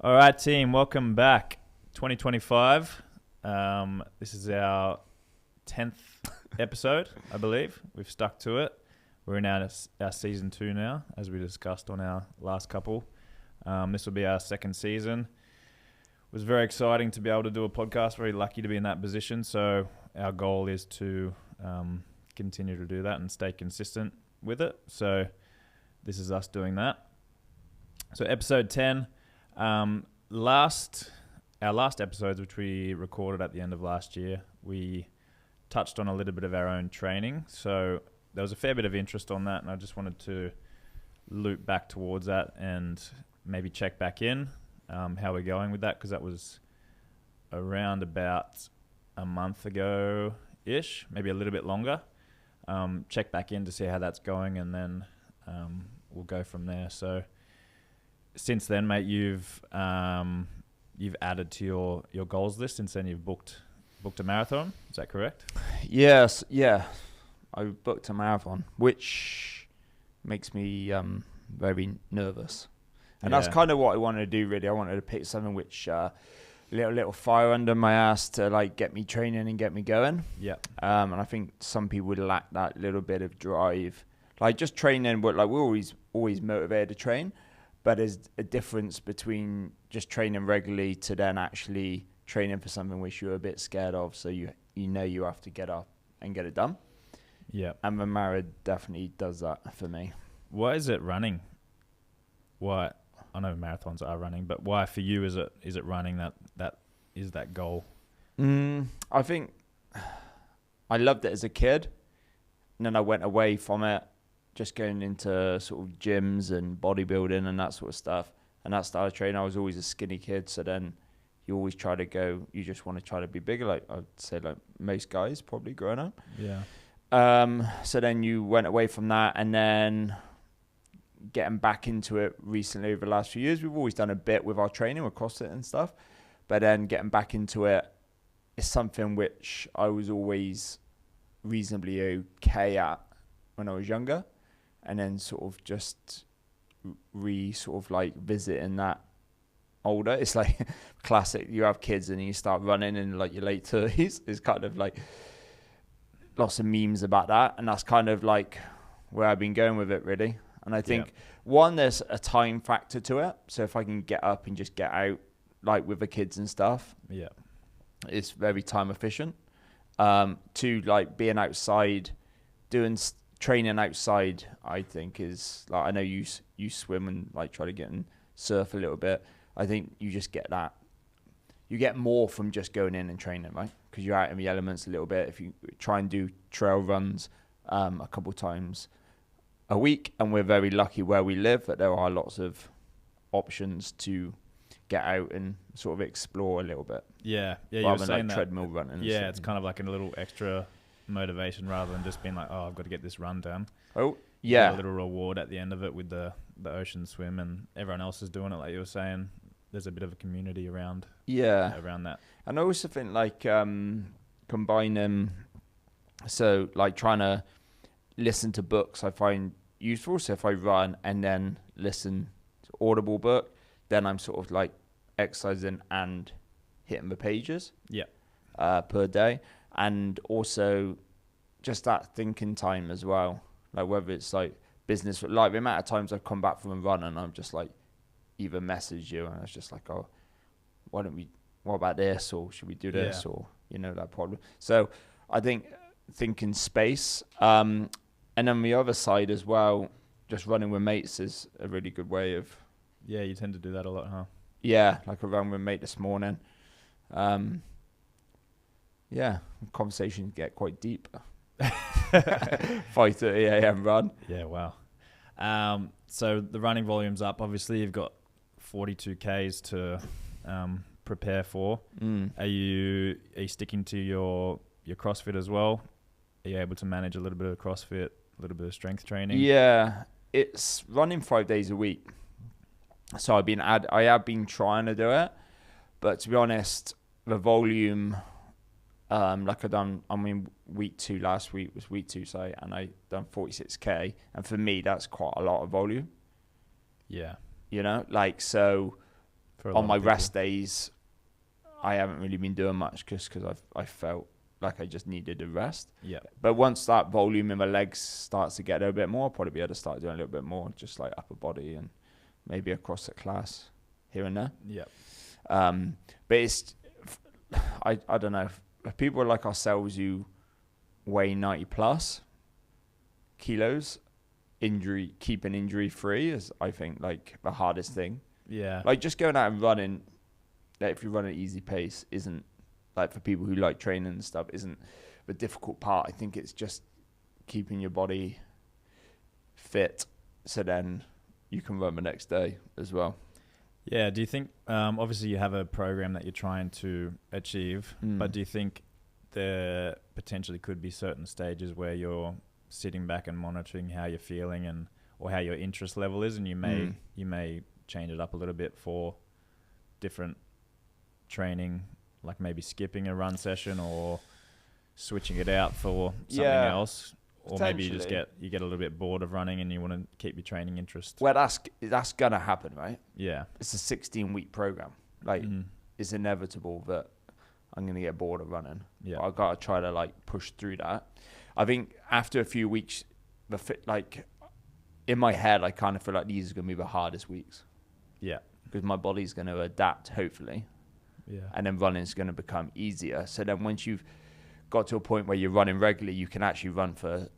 All right, team, welcome back. 2025. This is our 10th episode, I believe. We've stuck to it. We're in our season 2 now, as we discussed on our last couple. This will be our second season. It was very exciting to be able to do a podcast. Very lucky to be in that position. So our goal is to continue to do that and stay consistent with it. So this is us doing that. So episode 10. Our last episodes, which we recorded at the end of last year, we touched on a little bit of our own training. So there was a fair bit of interest on that, and I just wanted to loop back towards that and maybe check back in how we're going with that, because that was around about a month ago-ish, maybe a little bit longer. Check back in to see how that's going, and then we'll go from there. So since then, mate, you've added to your goals list. Since then, you've booked a marathon. Is that correct? Yes, yeah. I booked a marathon, which makes me very nervous. And that's kind of what I wanted to do, really. I wanted to pick something which little fire under my ass to like get me training and get me going. Yeah. And I think some people would lack that little bit of drive. Like just training, but like we're always motivated to train. But there's a difference between just training regularly to then actually training for something which you're a bit scared of. So you know you have to get up and get it done. Yeah. And the marathon definitely does that for me. Why is it running? Why? I know marathons are running, but why for you is it running that is that goal? I think I loved it as a kid, and then I went away from it, just going into sort of gyms and bodybuilding and that sort of stuff. And that started training. I was always a skinny kid, so then you always try to go. You just want to try to be bigger, like I'd say, like most guys probably growing up. Yeah. So then you went away from that, and then getting back into it recently over the last few years. We've always done a bit with our training, with CrossFit and stuff, but then getting back into it is something which I was always reasonably okay at when I was younger, and then sort of just visiting that older. It's like classic. You have kids and you start running in like your late 30s. It's kind of like lots of memes about that, and that's kind of like where I've been going with it, really. And I think, one, there's a time factor to it. So if I can get up and just get out, like with the kids and stuff, it's very time efficient. 2, like being outside, doing training outside, I think is like, I know you swim and like try to get and surf a little bit. I think you just get that. You get more from just going in and training, right? Because you're out in the elements a little bit. If you try and do trail runs a couple times a week, and we're very lucky where we live that there are lots of options to get out and sort of explore a little bit. Yeah, you rather were than saying like that, treadmill running. Yeah, it's kind of like a little extra motivation rather than just being like, oh, I've got to get this run done. Oh, yeah. A little reward at the end of it with the ocean swim, and everyone else is doing it, like you were saying. There's a bit of a community around that. And I also think like combining, so like trying to listen to books I find useful. So if I run and then listen to Audible book, then I'm sort of like exercising and hitting the pages per day. And also just that thinking time as well. Like whether it's like business, like the amount of times I've come back from a run and I'm just like either message you and it's just like, oh, what about this? Or should we do this? Or, that problem. So I think thinking space. And then the other side as well, just running with mates is a really good way of... Yeah, you tend to do that a lot, huh? Yeah, like I ran with a mate this morning. Conversations get quite deep. 5:30 a.m. run. Yeah, wow. So the running volume's up. Obviously, you've got 42 Ks to prepare for. Are you sticking to your CrossFit as well? Are you able to manage a little bit of CrossFit, a little bit of strength training? Yeah, it's running 5 days a week. So I have been trying to do it, but to be honest, the volume, like week 2 last week was week 2, and I done 46K, and for me that's quite a lot of volume. Yeah. So on my rest days, I haven't really been doing much because I felt like I just needed a rest. Yeah. But once that volume in my legs starts to get a little bit more, I'll probably be able to start doing a little bit more, just like upper body and maybe a CrossFit class here and there. Yeah. But it's, I don't know, if people like ourselves who weigh 90 plus kilos, keeping injury free is, I think, like the hardest thing. Yeah. Like just going out and running, like if you run at easy pace, isn't, like for people who like training and stuff, isn't the difficult part. I think it's just keeping your body fit so then you can run the next day as well. Yeah. Do you think, obviously you have a program that you're trying to achieve, but do you think there potentially could be certain stages where you're sitting back and monitoring how you're feeling or how your interest level is, and you may change it up a little bit for different training, like maybe skipping a run session or switching it out for something else, or maybe you get a little bit bored of running and you want to keep your training interest? Well, that's gonna happen, right? Yeah, it's a 16-week program. Like it's inevitable that I'm gonna get bored of running. Yeah, I've got to try to like push through that. I think after a few weeks, like in my head, I kind of feel like these are gonna be the hardest weeks. Yeah, because my body's gonna adapt, hopefully. Yeah. And then running is going to become easier. So then once you've got to a point where you're running regularly, you can actually run for,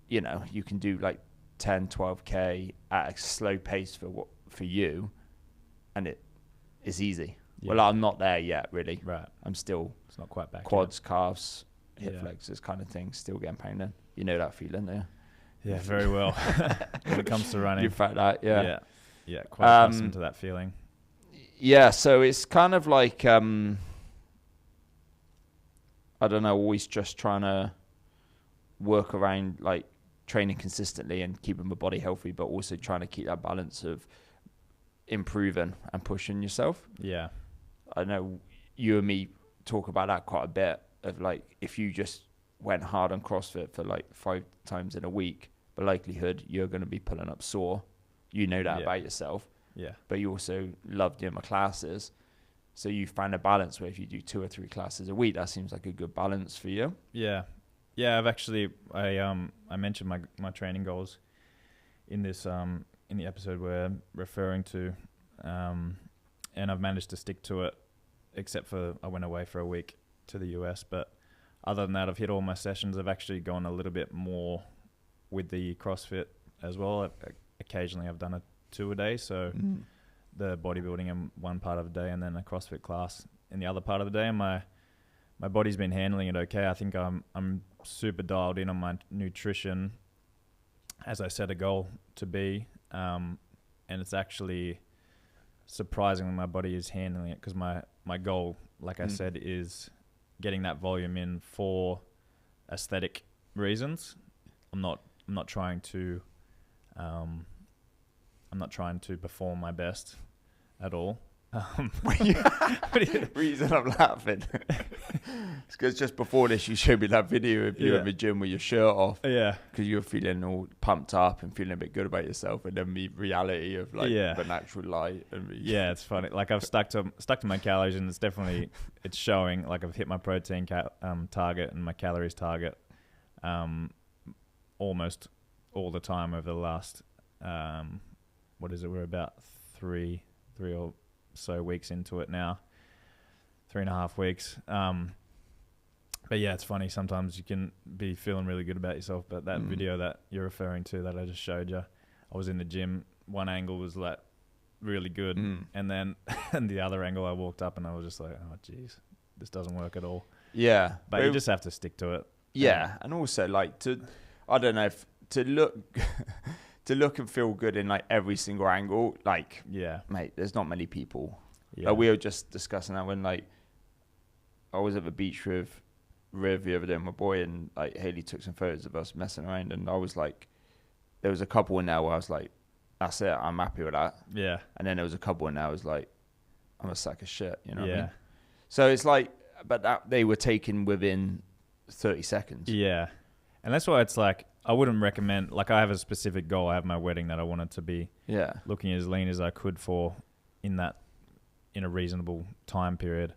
you can do like 10, 12K at a slow pace for you. And it is easy. Yeah. Well, I'm not there yet, really. Right. I'm still it's not quite back quads, yet. calves, hip flexors kind of thing, still getting pain in. You know that feeling there? Yeah, very well. When it comes to running. You felt that, yeah. Yeah. Yeah, quite accustomed to that feeling. Yeah, so it's kind of like, I don't know, always just trying to work around like training consistently and keeping my body healthy, but also trying to keep that balance of improving and pushing yourself. Yeah. I know you and me talk about that quite a bit, of like, if you just went hard on CrossFit for like 5 times in a week, the likelihood you're going to be pulling up sore. You know that about yourself. Yeah. But you also love doing my classes. So you find a balance where if you do 2 or 3 classes a week, that seems like a good balance for you. Yeah. Yeah, I've actually, I mentioned my training goals in this, in the episode we're referring to, and I've managed to stick to it, except for I went away for a week to the US. But other than that, I've hit all my sessions. I've actually gone a little bit more with the CrossFit as well. Occasionally I've done a 2 a day, so the bodybuilding in one part of the day and then a CrossFit class in the other part of the day, and my body's been handling it okay. I think I'm super dialed in on my nutrition as I set a goal to be, and it's actually surprisingly my body is handling it, because my goal, like I said, is getting that volume in for aesthetic reasons. I'm not trying to perform my best at all. Reason I'm laughing. It's because just before this, you showed me that video of you in the gym with your shirt off. Yeah. Because you were feeling all pumped up and feeling a bit good about yourself, and then the reality of like the natural light. And it's funny. Like I've stuck to my calories, and it's showing. Like I've hit my protein target and my calories target almost all the time over the last what is it? We're about three or so weeks into it now, 3.5 weeks. But yeah, it's funny. Sometimes you can be feeling really good about yourself, but that video that you're referring to that I just showed you, I was in the gym. One angle was like really good, and then and the other angle I walked up and I was just like, oh geez, this doesn't work at all. Yeah, but you just have to stick to it. Yeah, and also like to look and feel good in like every single angle. Like, mate, there's not many people. Yeah. Like, we were just discussing that when like I was at the beach with Riv the other day, my boy, and like Haley took some photos of us messing around, and I was like, there was a couple in there where I was like, that's it, I'm happy with that. Yeah. And then there was a couple in there I was like, I'm a sack of shit, you know what I mean? So it's like, but that they were taken within 30 seconds. Yeah. And that's why it's like, I wouldn't recommend, like I have a specific goal. I have my wedding that I wanted to be looking as lean as I could for in that in a reasonable time period.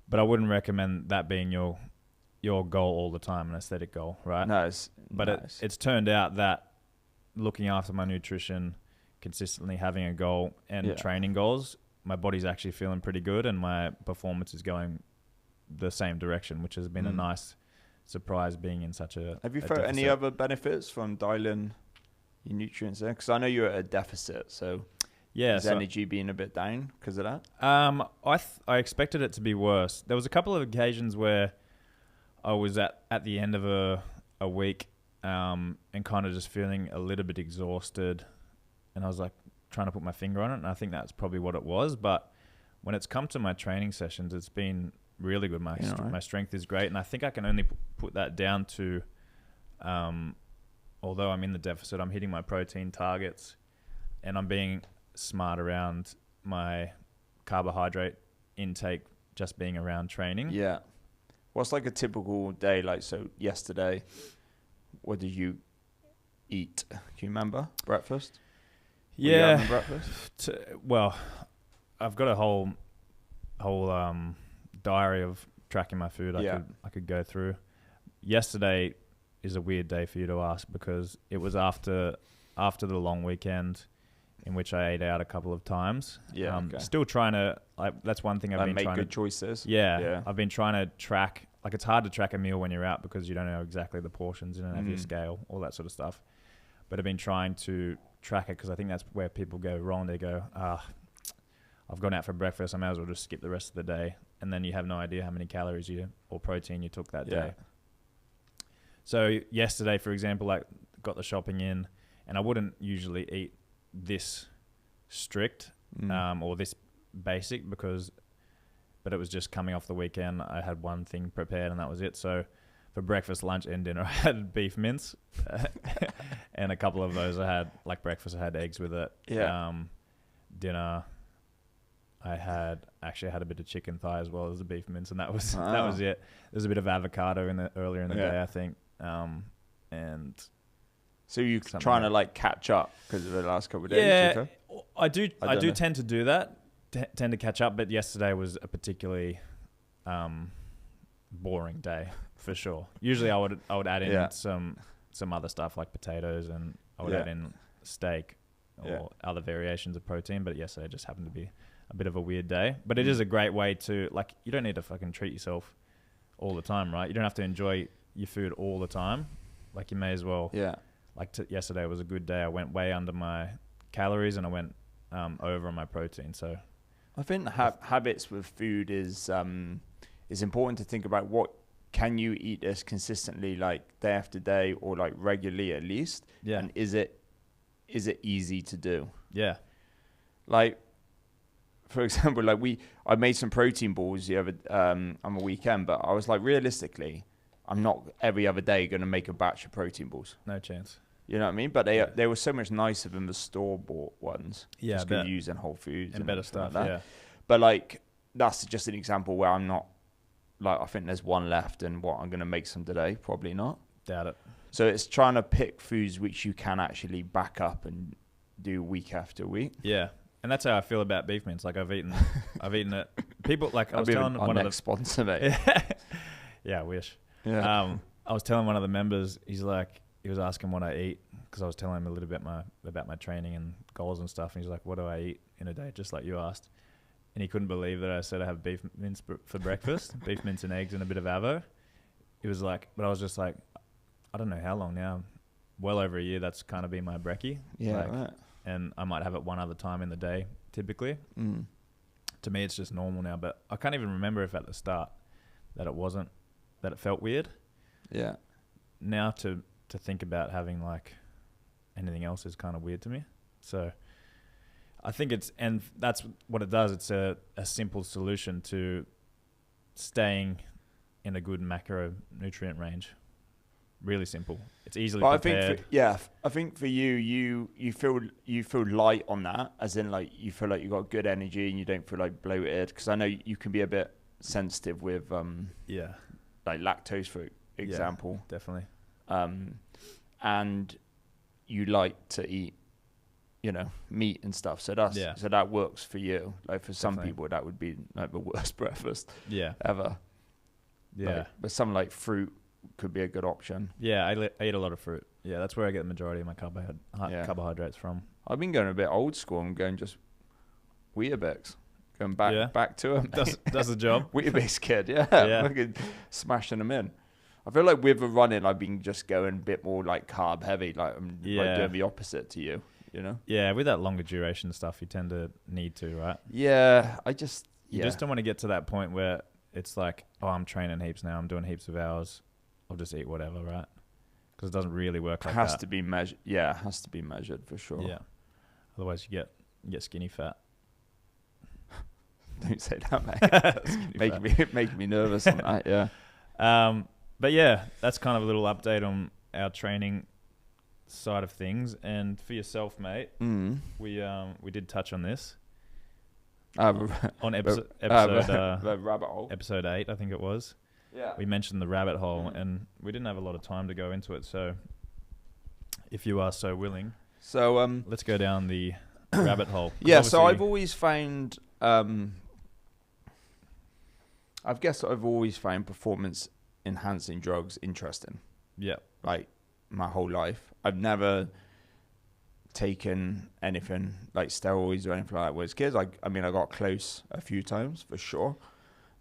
But I wouldn't recommend that being your goal all the time, an aesthetic goal, right? No, it's turned out that looking after my nutrition, consistently having a goal and training goals, my body's actually feeling pretty good and my performance is going the same direction, which has been a nice surprise being in such a Have you felt any other benefits from dialing your nutrients there? Because I know you're at a deficit, so is energy being a bit down because of that? I expected it to be worse. There was a couple of occasions where I was at the end of a week and kind of just feeling a little bit exhausted, and I was like trying to put my finger on it, and I think that's probably what it was. But when it's come to my training sessions, it's been really good. My strength is great, and I think I can only put that down to, although I'm in the deficit, I'm hitting my protein targets, and I'm being smart around my carbohydrate intake, just being around training. Yeah. What's like a typical day like? So yesterday, what did you eat? Can you remember? Breakfast? Yeah. Breakfast? Well, I've got a whole diary of tracking my food I could go through. Yesterday is a weird day for you to ask because it was after the long weekend in which I ate out a couple of times. Yeah. Still trying to, that's one thing I've been trying to... make good choices. Yeah. I've been trying to track, it's hard to track a meal when you're out because you don't know exactly the portions, you don't have your scale, all that sort of stuff. But I've been trying to track it because I think that's where people go wrong. They go, I've gone out for breakfast, I may as well just skip the rest of the day. And then you have no idea how many calories or protein you took that day. So yesterday, for example, got the shopping in, and I wouldn't usually eat this strict or this basic but it was just coming off the weekend. I had one thing prepared and that was it. So for breakfast, lunch and dinner, I had beef mince and a couple of those I had, breakfast, I had eggs with it. Dinner, I had a bit of chicken thigh as well as the beef mince, and that was it. There's a bit of avocado earlier in the day, I think. And so you're trying to catch up because of the last couple of days? Yeah, I do tend to do that, tend to catch up, but yesterday was a particularly boring day for sure. Usually I would add in some other stuff like potatoes, and I would add in steak or other variations of protein, but yesterday just happened to be a bit of a weird day. But it is a great way to, you don't need to fucking treat yourself all the time, right? You don't have to enjoy your food all the time. You may as well. Yeah. Yesterday was a good day. I went way under my calories and I went over on my protein. So I think habits with food is important to think about. What can you eat this consistently, day after day, or regularly at least? Yeah. And is it easy to do? Yeah. For example, I made some protein balls the other on a weekend, but I was realistically, I'm not every other day going to make a batch of protein balls. No chance. You know what I mean? But they were so much nicer than the store-bought ones. Yeah, just good use in Whole Foods and better stuff. Like that. Yeah. But that's just an example where I'm not I think there's one left, and what I'm going to make some today, probably not. Doubt it. So it's trying to pick foods which you can actually back up and do week after week. Yeah. And that's how I feel about beef mince. I've eaten it. People I was telling one of the sponsor, mate. Yeah, I wish. Yeah. I was telling one of the members. He was asking what I eat because I was telling him a little bit about my training and goals and stuff. And he's like, "What do I eat in a day?" Just like you asked. And he couldn't believe that I said I have beef mince for breakfast, beef mince and eggs and a bit of avo. He was like, but I was just like, I don't know how long now. Well over a year. That's kind of been my brekkie. Yeah. Right. And I might have it one other time in the day, typically. Mm. To me, it's just normal now. But I can't even remember if at the start that it felt weird. Yeah. Now to think about having anything else is kind of weird to me. So I think and that's what it does. It's a simple solution to staying in a good macronutrient range. Really simple. It's easily prepared. I think for you feel light on that, as in you feel like you got good energy and you don't feel bloated. Because I know you can be a bit sensitive with lactose, for example. Yeah, definitely. And you like to eat meat and stuff. So Yeah. so that works for you. Like for some Definitely. people, that would be like the worst breakfast Yeah. ever. Yeah. Like, but something like fruit could be a good option. Yeah, I eat a lot of fruit. Yeah, that's where I get the majority of my Yeah. carbohydrates from. I've been going a bit old school and going just Weetabix. Going back to them. Does the job. Weetabix kid, yeah. Yeah. Fucking smashing them in. I feel like with the running, I've been just going a bit more like carb heavy. Like I'm like doing the opposite to you, Yeah, with that longer duration stuff, you tend to need to, right? Yeah, You just don't want to get to that point where it's like, oh, I'm training heaps now. I'm doing heaps of hours. I'll just eat whatever, right? Because it doesn't really work like that. Has to be measured. Yeah, it has to be measured for sure. Yeah. Otherwise, you get skinny fat. Don't say that, mate. Make me nervous on that. Yeah. But yeah, that's kind of a little update on our training side of things. And for yourself, mate, we did touch on this on episode the rabbit hole. episode 8, I think it was. Yeah. We mentioned the rabbit hole, and we didn't have a lot of time to go into it. So, if you are so willing, so let's go down the rabbit hole. Yeah. So I've always found, performance enhancing drugs interesting. Yeah. Like my whole life, I've never taken anything like steroids or anything like that. With kids, I got close a few times for sure.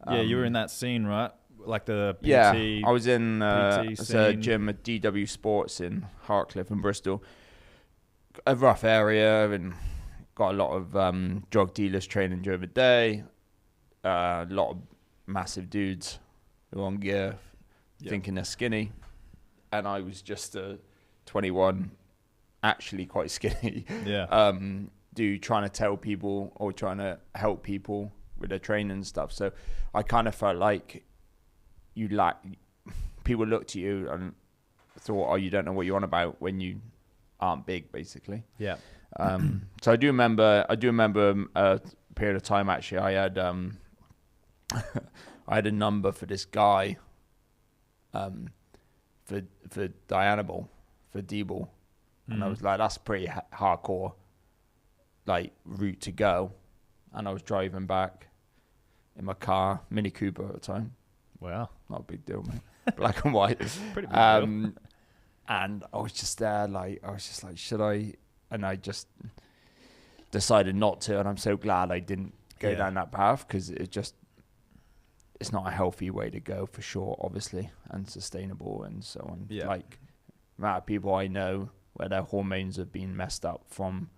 Yeah, you were in that scene, right? Like the PT. Yeah, I was in PT a scene. gym at DW Sports in Hartcliffe in Bristol. A rough area, and got a lot of drug dealers training during the day. A lot of massive dudes who are on gear, thinking they're skinny, and I was just a 21, actually quite skinny. Yeah. Dude trying to tell people or trying to help people with their training and stuff. So I kind of felt like people looked at you and thought, oh, you don't know what you're on about when you aren't big, basically. Yeah. So I do remember a period of time, actually, I had I had a number for this guy for Dianabol, for D-ball. And I was like, that's pretty hardcore, like, route to go. And I was driving back in my car, Mini Cooper at the time. Wow. Not a big deal, mate. Black and white. Pretty big deal. And I was just there, should I? And I just decided not to. And I'm so glad I didn't go down that path, because it's not a healthy way to go for sure, obviously, and sustainable and so on. Yeah. Like, the amount of people I know where their hormones have been messed up from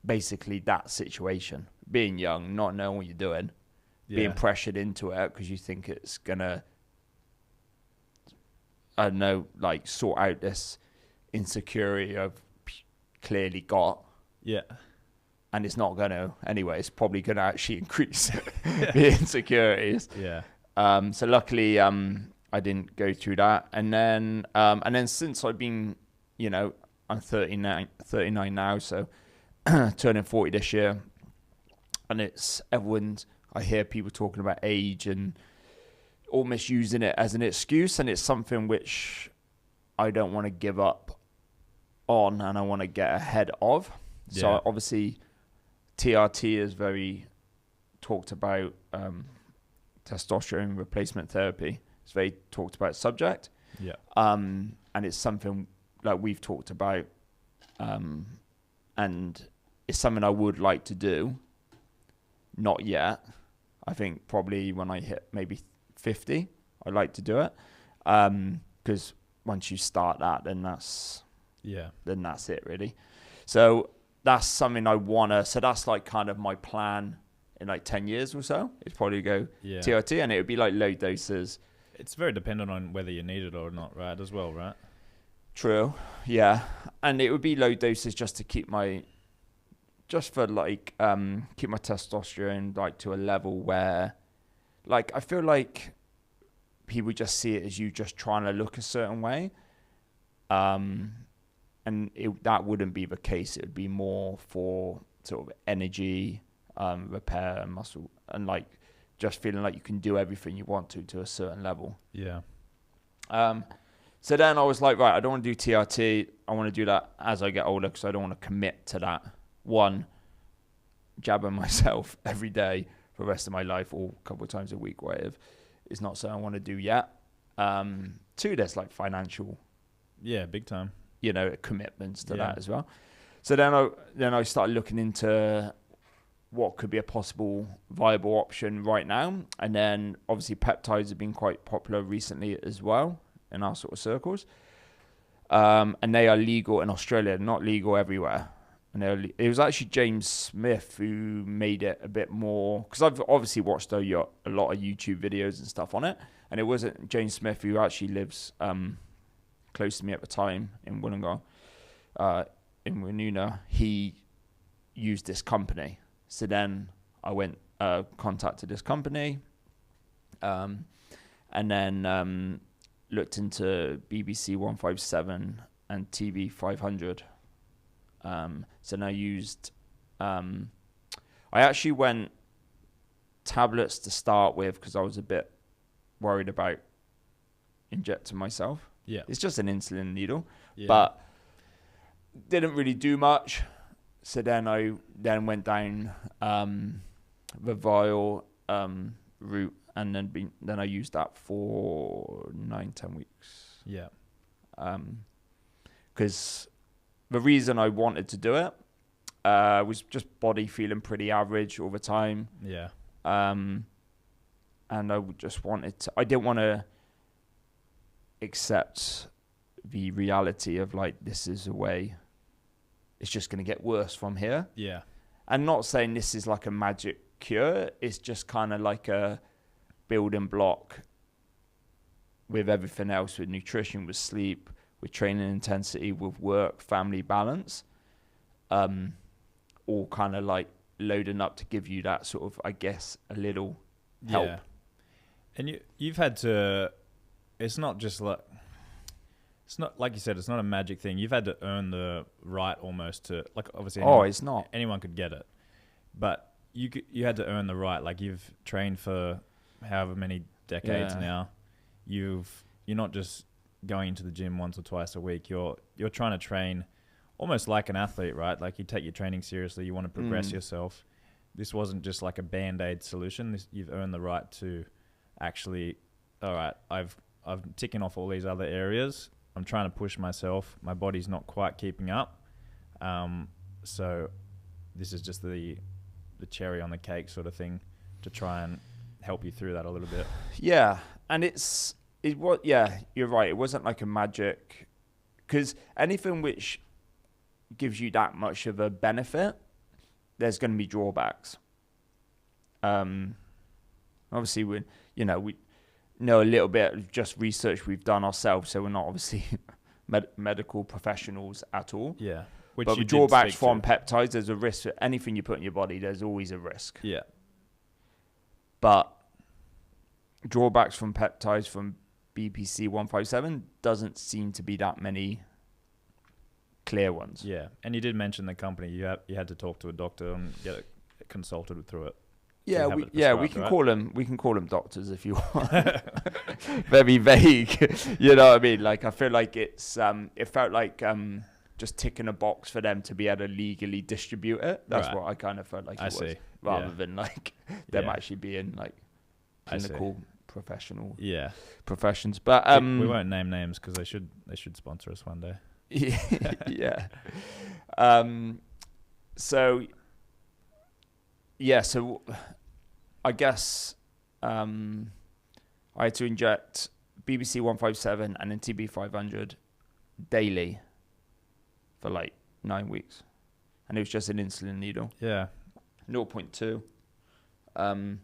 basically that situation. Being young, not knowing what you're doing, being pressured into it because you think it's going to, I don't know, like, sort out this insecurity I've clearly got. Yeah. And it's not going to anyway. It's probably going to actually increase the insecurities. Yeah. So luckily, I didn't go through that. And then since I've been, I'm 39 now, so turning 40 this year. And I hear people talking about age and almost using it as an excuse. And it's something which I don't want to give up on, and I want to get ahead of. Yeah. So obviously, TRT is very talked about, testosterone replacement therapy. It's very talked about subject. Yeah. And it's something like we've talked about, and it's something I would like to do. Not yet. I think probably when I hit maybe 50, I'd like to do it. Because once you start that, then that's it really. So that's something I wanna. So that's like kind of my plan in like 10 years or so. It's probably go TRT, and it would be like low doses. It's very dependent on whether you need it or not, right? As well, right? True. Yeah, and it would be low doses just to keep my testosterone like to a level where, like, I feel like people just see it as you just trying to look a certain way. And that wouldn't be the case. It would be more for sort of energy, repair, and muscle, and like just feeling like you can do everything you want to a certain level. Yeah. So then I was like, right, I don't want to do TRT. I want to do that as I get older because I don't want to commit to that. One, jabbing myself every day for the rest of my life or a couple of times a week, whatever, is not something I want to do yet. Two, there's like financial, big time, commitments to that as well. So then I started looking into what could be a possible viable option right now. And then obviously peptides have been quite popular recently as well in our sort of circles. And they are legal in Australia, not legal everywhere. And it was actually James Smith who made it a bit more, because I've obviously watched a lot of YouTube videos and stuff on it. And it wasn't James Smith, who actually lives close to me at the time in Wollongong, in Woonona. He used this company. So then I went, contacted this company, and then looked into BBC 157 and TB 500. So then I used, I actually went tablets to start with because I was a bit worried about injecting myself. Yeah. It's just an insulin needle, but didn't really do much. So then I went down the vial route, and then I used that for 9-10 weeks. Yeah. Because the reason I wanted to do it was just body feeling pretty average all the time. Yeah. And I just I didn't want to accept the reality of like, this is a way, it's just going to get worse from here. Yeah. And not saying this is like a magic cure. It's just kind of like a building block with everything else, with nutrition, with sleep, with training intensity, with work, family balance, all kind of like loading up to give you that sort of, I guess, a little help. Yeah. And you've had to, it's not just like, it's not, like you said, it's not a magic thing. You've had to earn the right almost to, like, obviously it's not. Anyone could get it. But you had to earn the right. Like, you've trained for however many decades now. You're not just going into the gym once or twice a week. You're trying to train almost like an athlete, right? Like, you take your training seriously. You want to progress yourself. This wasn't just like a Band-Aid solution. You've earned the right to actually, all right, I'm ticking off all these other areas. I'm trying to push myself. My body's not quite keeping up. So this is just the cherry on the cake sort of thing to try and help you through that a little bit. Yeah. And you're right. It wasn't like a magic, because anything which gives you that much of a benefit, there's going to be drawbacks. Obviously we know a little bit of just research we've done ourselves, so we're not obviously medical professionals at all. Yeah. But the drawbacks from peptides, there's a risk for anything you put in your body, there's always a risk. Yeah. But drawbacks from peptides from BPC 157 doesn't seem to be that many clear ones. Yeah. And you did mention the company. You had to talk to a doctor and get it consulted through it. Yeah, we can call them doctors if you want. Very vague, you know what I mean? Like, I feel like it felt like just ticking a box for them to be able to legally distribute it. That's what I kind of felt like it was, rather than like them actually being like clinical professional professions. But we won't name names because they should sponsor us one day. Yeah. So I guess I had to inject BBC 157 and then TB 500 daily for like 9 weeks, and it was just an insulin needle. Yeah. 0.2. And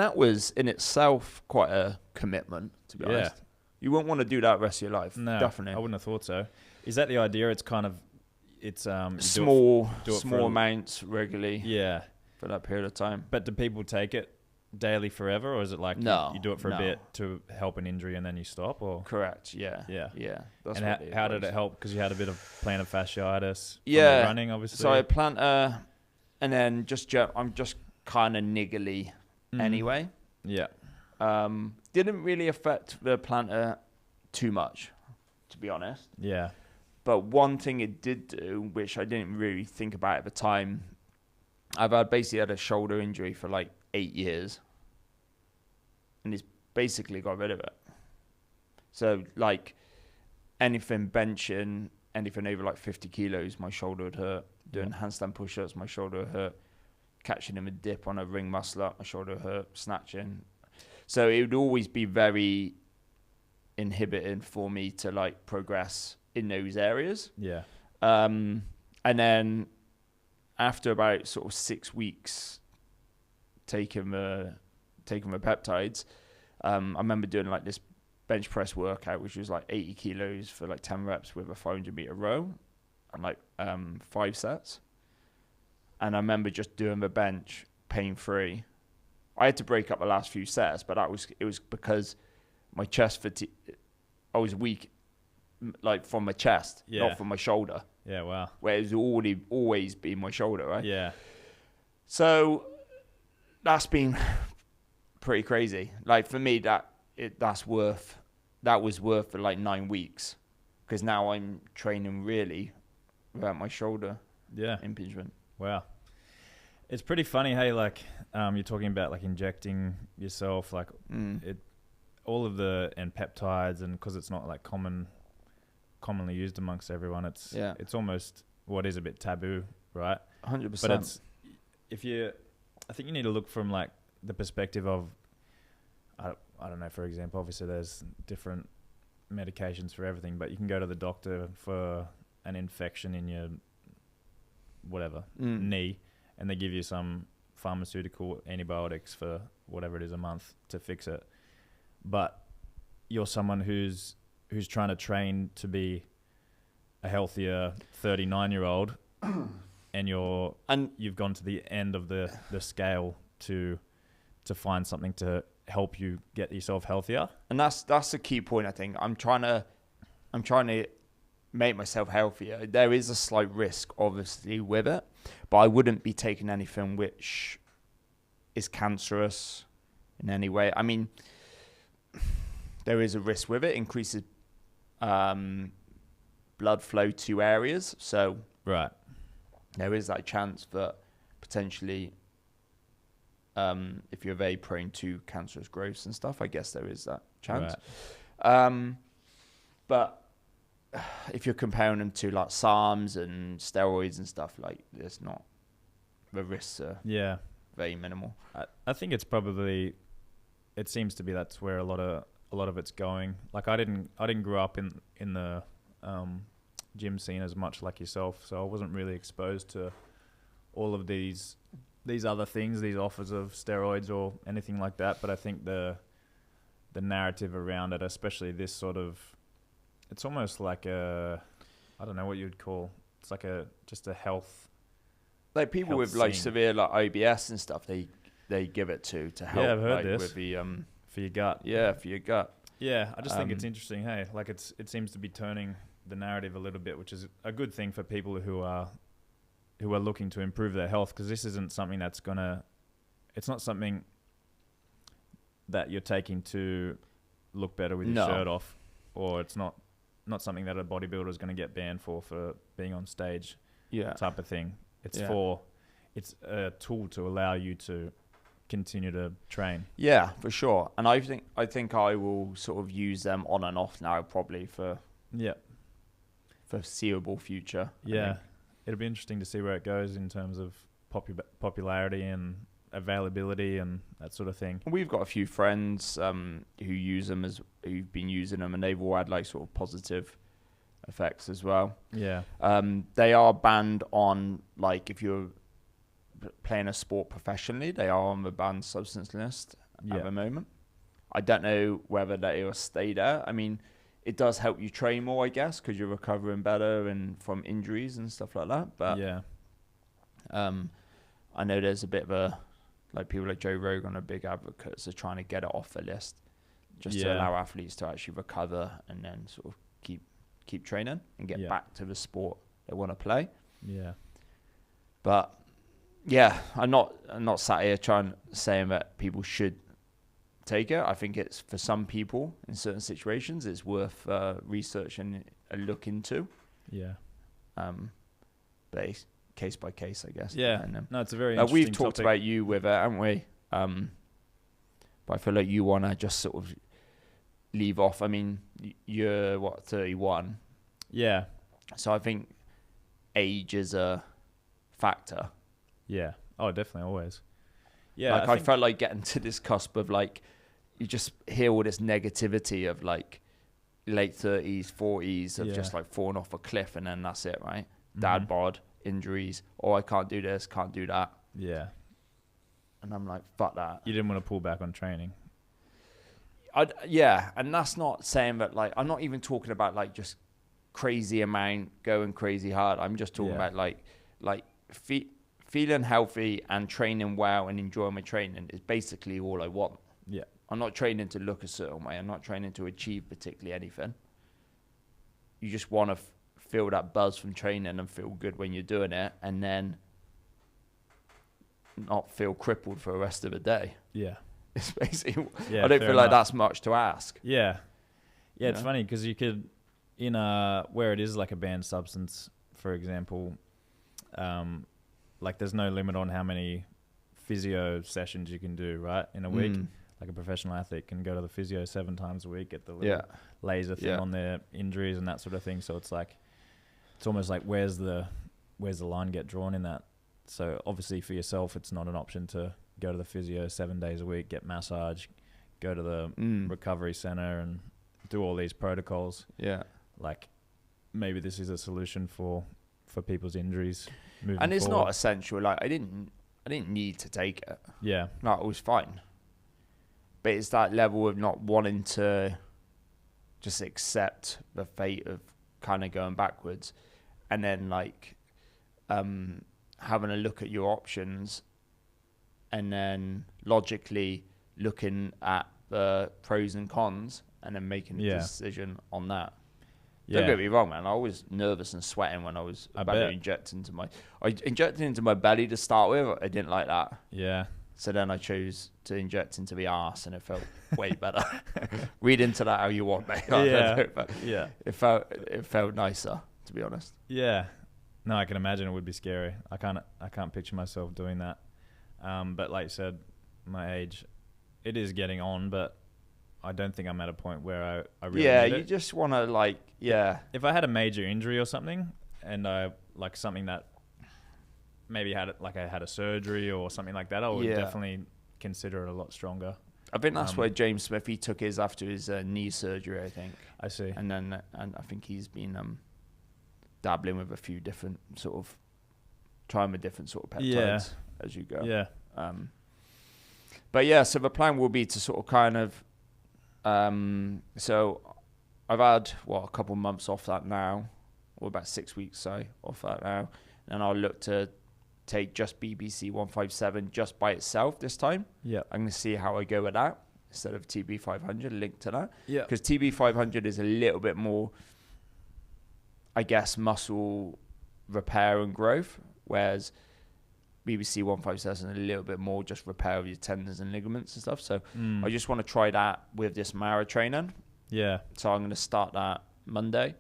that was in itself quite a commitment, to be honest. You won't want to do that the rest of your life. No, definitely. I wouldn't have thought so. Is that the idea? It's kind of, small amounts regularly. Yeah. For that period of time. But do people take it daily forever, or is it like you do it for a bit to help an injury and then you stop? Or correct? Yeah. That's and how did it help? Because you had a bit of plantar fasciitis. Yeah, from running obviously. So I plantar, and then I'm just kind of niggly anyway. Yeah. Didn't really affect the plantar too much, to be honest. Yeah. But one thing it did do, which I didn't really think about at the time, I've basically had a shoulder injury for like 8 years, and it's basically got rid of it. So like anything benching, anything over like 50 kilos, my shoulder would hurt. Doing handstand push-ups, my shoulder would hurt. Catching him a dip on a ring muscle up, my shoulder would hurt. Snatching. So it would always be very inhibiting for me to like progress in those areas. Yeah. And then after about sort of 6 weeks taking the peptides, I remember doing like this bench press workout, which was like 80 kilos for like 10 reps with a 400-meter row and like 5 sets. And I remember just doing the bench pain-free. I had to break up the last few sets, but it was because my chest fatigue, I was weak, like from my chest, not from my shoulder. Yeah, wow. Where it's always been my shoulder, right? Yeah. So that's been pretty crazy. Like for me, that was worth for like 9 weeks, because now I'm training really without my shoulder impingement. Wow. It's pretty funny, hey, like you're talking about like injecting yourself, like all of and peptides, and because it's not like commonly used amongst everyone, it's almost what is a bit taboo, right? 100%. But I think you need to look from like the perspective of, I don't know, for example, obviously there's different medications for everything, but you can go to the doctor for an infection in your knee, and they give you some pharmaceutical antibiotics for whatever it is a month to fix it. But you're someone who's trying to train to be a healthier 39-year-old, and you've gone to the end of the scale to find something to help you get yourself healthier. And that's a key point, I think. I'm trying to make myself healthier. There is a slight risk, obviously, with it, but I wouldn't be taking anything which is cancerous in any way. I mean, there is a risk with it. Increases blood flow to areas. So right, there is that chance that potentially, if you're very prone to cancerous growths and stuff, I guess there is that chance. Right. But if you're comparing them to like SARMs and steroids and stuff, like there's not, the risks are very minimal. I think it's probably, it seems to be that's where a lot of it's going. Like I didn't grow up in the gym scene as much like yourself, so I wasn't really exposed to all of these other things, these offers of steroids or anything like that. But I think the narrative around it, especially this sort of, it's almost like I don't know what you'd call, it's like just a health. Like people with like severe like IBS and stuff, they give it to help. Yeah, I've heard like, this. With the for your gut. Yeah, for your gut. Yeah, I just think it's interesting. Hey, like it seems to be turning the narrative a little bit, which is a good thing for people who are looking to improve their health, because this isn't something it's not something that you're taking to look better with your shirt off, or it's not something that a bodybuilder is going to get banned for being on stage, type of thing. It's it's a tool to allow you to continue to train. Yeah, for sure. And I think I will sort of use them on and off now, probably for foreseeable future. Yeah, it'll be interesting to see where it goes in terms of popularity and availability and that sort of thing. We've got a few friends who use them, who've been using them, and they've all had like sort of positive effects as well. Yeah. They are banned on, like, if you're playing a sport professionally, they are on the banned substance list at the moment. I don't know whether they will stay there. I mean, it does help you train more, I guess, because you're recovering better and from injuries and stuff like that. But I know there's a bit of like people like Joe Rogan are big advocates of trying to get it off the list, just to allow athletes to actually recover and then sort of keep training and get back to the sport they want to play. Yeah. But I'm not sat here saying that people should take it. I think it's for some people in certain situations, it's worth research and a look into. Yeah. But it's case by case, I guess. Yeah. No, it's a very interesting we've talked topic. about you with it, haven't we? But I feel like you want to just sort of leave off. I mean, you're 31. Yeah. So I think age is a factor. Yeah. Oh, definitely, always. Yeah. Like I felt like getting to this cusp of like, you just hear all this negativity of like late 30s, 40s of just like falling off a cliff, and then that's it, right? Dad bod, injuries. Oh, I can't do this, can't do that. Yeah. And I'm like, fuck that. You didn't want to pull back on training. Yeah, and that's not saying that, like, I'm not even talking about like just crazy amount going crazy hard. I'm just talking about like feeling healthy and training well and enjoying my training is basically all I want. Yeah. I'm not training to look a certain way. I'm not training to achieve particularly anything. You just want to feel that buzz from training and feel good when you're doing it, and then not feel crippled for the rest of the day. Yeah. It's basically, Yeah, I don't fair feel like enough. that's much to ask. Yeah. Yeah, it's Yeah. funny because you could, where it is like a banned substance, for example, like there's no limit on how many physio sessions you can do, right, in a week. Like a professional athlete can go to the physio 7 times a week, get the little laser thing on their injuries and that sort of thing. So it's like, it's almost like where's the line get drawn in that? So obviously for yourself, it's not an option to go to the physio 7 days a week, get massage, go to the recovery center and do all these protocols. Yeah. Like maybe this is a solution for people's injuries moving And it's forward. not essential. Like I didn't need to take it. Yeah. No, it was fine. But it's that level of not wanting to just accept the fate of kind of going backwards, and then like having a look at your options, and then logically looking at the pros and cons, and then making a decision on that. Yeah. Don't get me wrong, man. I was nervous and sweating when I was about to inject into I injected into my belly to start with. I didn't like that. Yeah. So then I chose to inject into the arse, and it felt way better. Read into that how you want, mate. Yeah. It felt nicer, to be honest. Yeah. No, I can imagine it would be scary. I can't picture myself doing that. But like you said, my age, it is getting on, but I don't think I'm at a point where I really need it. You just want to If I had a major injury or something, and I like something that maybe I had a surgery or something like that, I would definitely consider it a lot stronger. I think that's where James Smith, he took his after his knee surgery, I think. I see. And I think he's been dabbling with a few different sort of, trying with different sort of peptides as you go. Yeah. But yeah, so the plan will be to sort of kind of, so I've had, a couple months off that now, or about 6 weeks, off that now. And I'll look to take just BBC 157 just by itself this time. Yeah. I'm going to see how I go with that instead of TB 500 linked to that. Yeah. Because TB 500 is a little bit more, I guess, muscle repair and growth, whereas BBC 157 is a little bit more just repair of your tendons and ligaments and stuff. So I just want to try that with this Mara training. Yeah. So I'm going to start that Monday.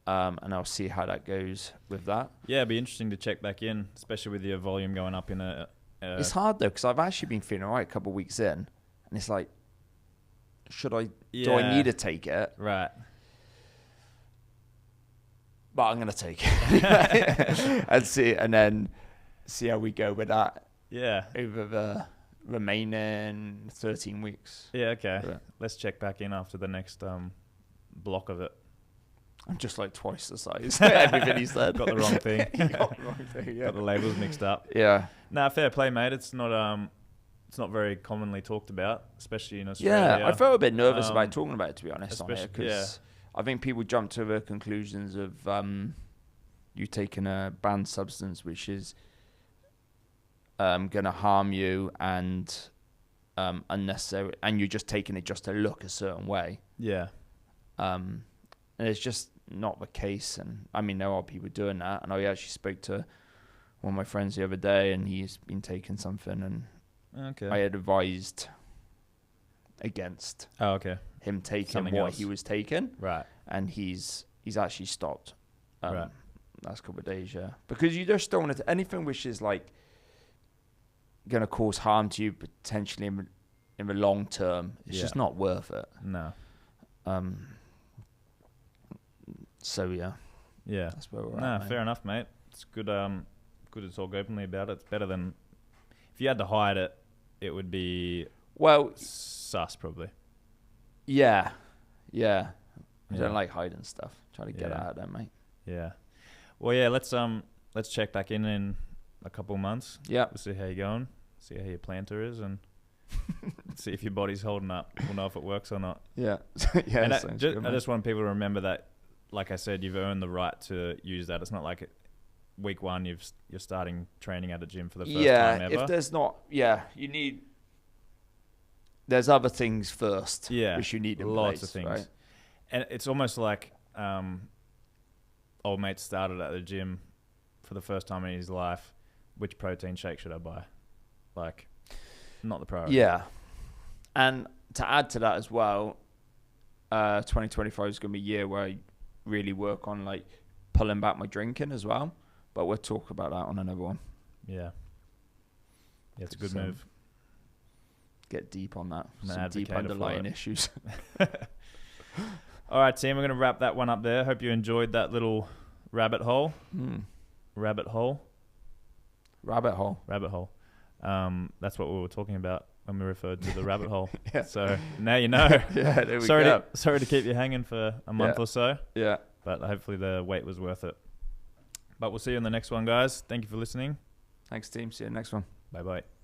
And I'll see how that goes with that. Yeah, it'd be interesting to check back in, especially with your volume going up in a... It's hard, though, because I've actually been feeling all right a couple of weeks in. And it's like, do I need to take it? Right. But I'm going to take it. and then see how we go with that. Yeah. Over the remaining 13 weeks. Yeah, okay. Yeah. Let's check back in after the next block of it. I'm just like twice the size. Everything he said. Got the wrong thing. Got the wrong thing, yeah. Got the labels mixed up. Yeah. Nah, fair play, mate. It's not very commonly talked about, especially in Australia. Yeah, I felt a bit nervous about talking about it, to be honest, on it, because I think people jump to the conclusions of you taking a banned substance which is going to harm you and unnecessary, and you're just taking it just to look a certain way. Yeah. And it's just not the case. And I mean, there are people doing that. And I actually spoke to one of my friends the other day, and he's been taking something, and I had advised against Oh, okay. him taking Something what else. he was taking, Right. and he's actually stopped. Right. Last couple of days, yeah, because you just don't want to anything which is like going to cause harm to you potentially in the long term. It's just not worth it. No. So yeah, that's where we're at. No, Mate. fair enough, mate. It's good. Good to talk openly about it. It's better than if you had to hide it. It would be sus, probably. Yeah. I don't like hiding stuff. Try to get it Yeah. out of there, mate. Yeah. Well, yeah. Let's check back in a couple of months. Yeah. We'll see how you're going. See how your planter is, and see if your body's holding up. We'll know if it works or not. Yeah. Yeah. And Sounds good, I mate. just want people to remember that, like I said, you've earned the right to use that. It's not like week one you're starting training at the gym for the first time ever. If there's not, you need. There's other things first. Yeah, which you need in lots place, of things. right? And it's almost like old mate started at the gym for the first time in his life. Which protein shake should I buy? Like, not the priority. Yeah, and to add to that as well, 2025 is going to be a year where I really work on like pulling back my drinking as well. But we'll talk about that on another one. Yeah, it's a good So, move. Get deep on that. I'm an Some deep advocate for underlying it. issues. All right, team, we're going to wrap that one up there. Hope you enjoyed that little rabbit hole. Rabbit hole. Rabbit hole. Rabbit hole. That's what we were talking about when we referred to the rabbit hole. Yeah. So now you know. Yeah, there we go. Sorry to keep you hanging for a month or so. Yeah. But hopefully the wait was worth it. But we'll see you in the next one, guys. Thank you for listening. Thanks, team. See you next one. Bye-bye.